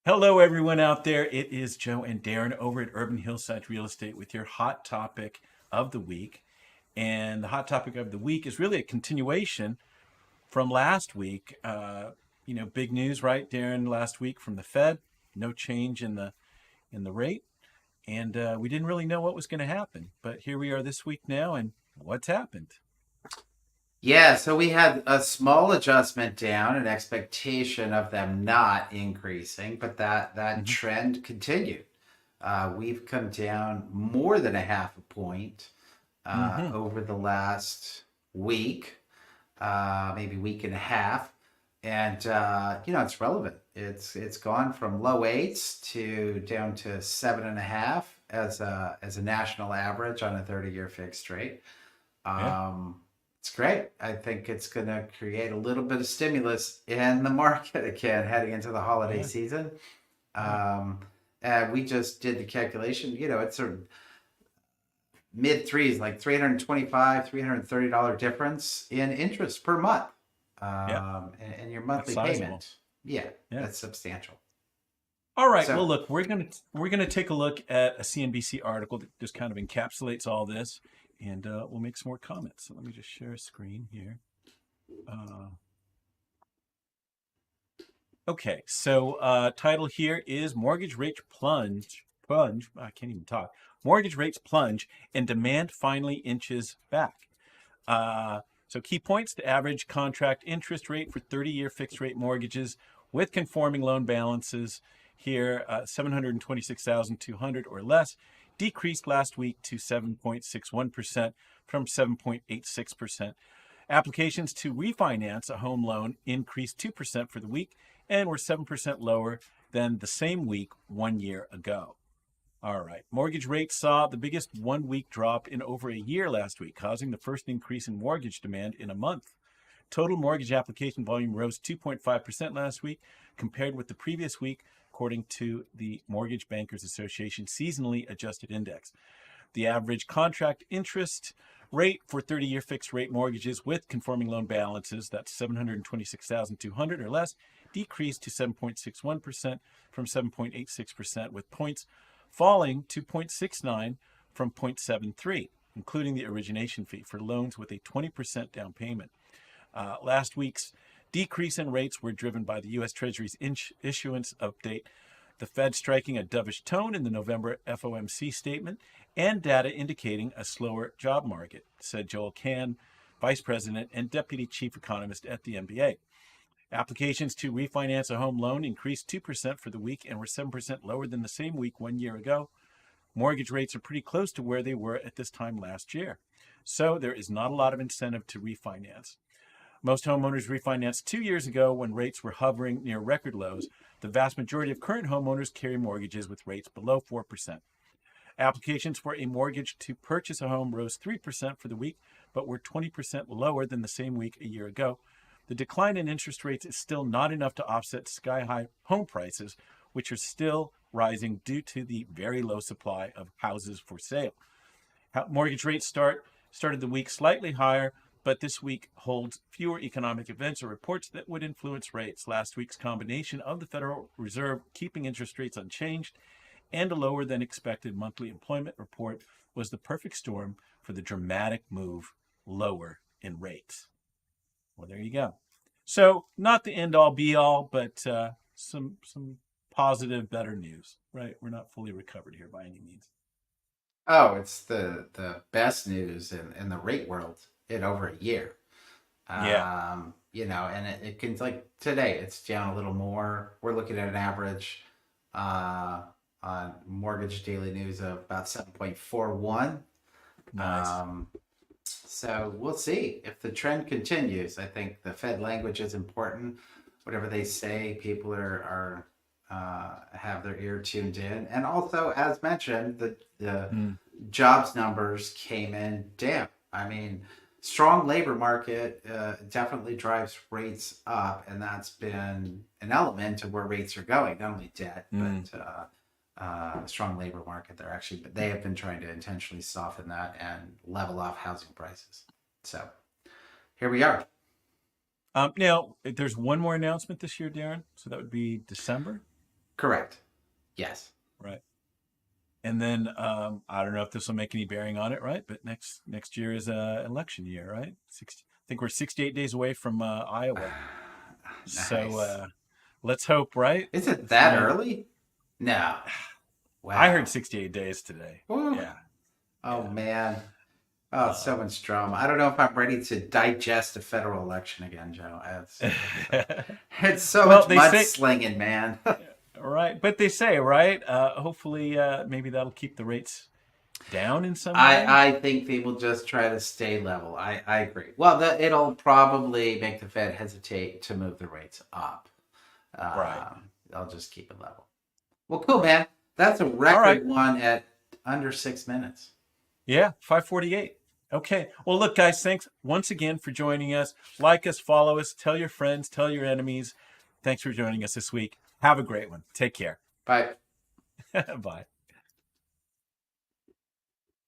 Hello, everyone out there. It is Joe and Darren over at Urban Hillside Real Estate with your hot topic of the week. And the hot topic of the week is really a continuation from last week. Big news, right, Darren? Last week from the Fed, no change in the rate, and we didn't really know what was going to happen. But here we are this week now, and what's happened? Yeah, so we had a small adjustment down, an expectation of them not increasing, but that Hmm. trend continued. We've come down more than a half a point Hmm. over the last week, maybe week and a half, and it's relevant. It's gone from low eights to down to 7.5 as a national average on a 30-year fixed rate. Yeah. It's great. I think it's going to create a little bit of stimulus in the market again heading into the holiday Yeah. season. Yeah. Um, and we just did the calculation. It's sort of mid threes, like 325, $330 difference in interest per month, Yeah. and your That's monthly sizable. payment. Yeah, Yeah. that's substantial. All right. Well, So, look, we're gonna take a look at a CNBC article that just kind of encapsulates all this, and we'll make some more comments. So let me just share a screen here. Uh, okay. So title here is "Mortgage Rates Plunge." Plunge. I can't even talk. Mortgage rates plunge, and demand finally inches back. So key points: the average contract interest rate for 30-year fixed rate mortgages with conforming loan balances here, 726,200 or less, decreased last week to 7.61% from 7.86%. Applications to refinance a home loan increased 2% for the week and were 7% lower than the same week 1 year ago. All right. Mortgage rates saw the biggest 1 week drop in over a year last week, causing the first increase in mortgage demand in a month. Total mortgage application volume rose 2.5% last week compared with the previous week, according to the Mortgage Bankers Association seasonally adjusted index. The average contract interest rate for 30-year fixed rate mortgages with conforming loan balances, that's 726,200 or less, decreased to 7.61% from 7.86%, with points falling to 0.69 from 0.73, including the origination fee for loans with a 20% down payment. Last week's decrease in rates were driven by the U.S. Treasury's issuance update, the Fed striking a dovish tone in the November FOMC statement, and data indicating a slower job market, said Joel Kahn, Vice President and Deputy Chief Economist at the MBA. Applications to refinance a home loan increased 2% for the week and were 7% lower than the same week 1 year ago. Mortgage rates are pretty close to where they were at this time last year. So there is not a lot of incentive to refinance. Most homeowners refinanced 2 years ago when rates were hovering near record lows. The vast majority of current homeowners carry mortgages with rates below 4%. Applications for a mortgage to purchase a home rose 3% for the week, but were 20% lower than the same week a year ago. The decline in interest rates is still not enough to offset sky-high home prices, which are still rising due to the very low supply of houses for sale. Mortgage rates started the week slightly higher, but this week holds fewer economic events or reports that would influence rates. Last week's combination of the Federal Reserve keeping interest rates unchanged and a lower than expected monthly employment report was the perfect storm for the dramatic move lower in rates. Well, there you go. So, not the end all be all, but some positive, better news, right? We're not fully recovered here by any means. oh, it's the best news in the rate world in over a year. Yeah. And it can, like today, it's down a little more. We're looking at an average uh, on mortgage daily news of about 7.41. Nice. Um, so we'll see if the trend continues. I think the Fed language is important. Whatever they say, people are have their ear tuned in. And also, as mentioned, the Mm. jobs numbers came in down. I mean, strong labor market definitely drives rates up, and that's been an element of where rates are going. Not only debt, but Mm. strong labor market. They have been trying to intentionally soften that and level off housing prices. So here we are. Now, there's one more announcement this year, Darren. So that would be December. Correct. Yes. Right. And then I don't know if this will make any bearing on it, right? But next year is election year, right? I think we're 68 days away from Iowa. So Nice. let's hope, right? Is it For that my, early? No. I heard Wow. 68 days today. Woo. Yeah, Oh yeah. man. Oh, so Um, much drama. I don't know if I'm ready to digest a federal election again, Joe. It's so well, much they say mudslinging, man. right, but they say right. Hopefully, maybe that'll keep the rates down in some way. I think they will just try to stay level. I agree. Well, it'll probably make the Fed hesitate to move the rates up. Right, They'll just keep it level. Well, cool, right. man. That's a All right. record one at under 6 minutes. Yeah, 5:48. Okay. Well, look, guys, thanks once again for joining us. Like us, follow us, tell your friends, tell your enemies. Thanks for joining us this week. Have a great one. Take care. Bye. Bye.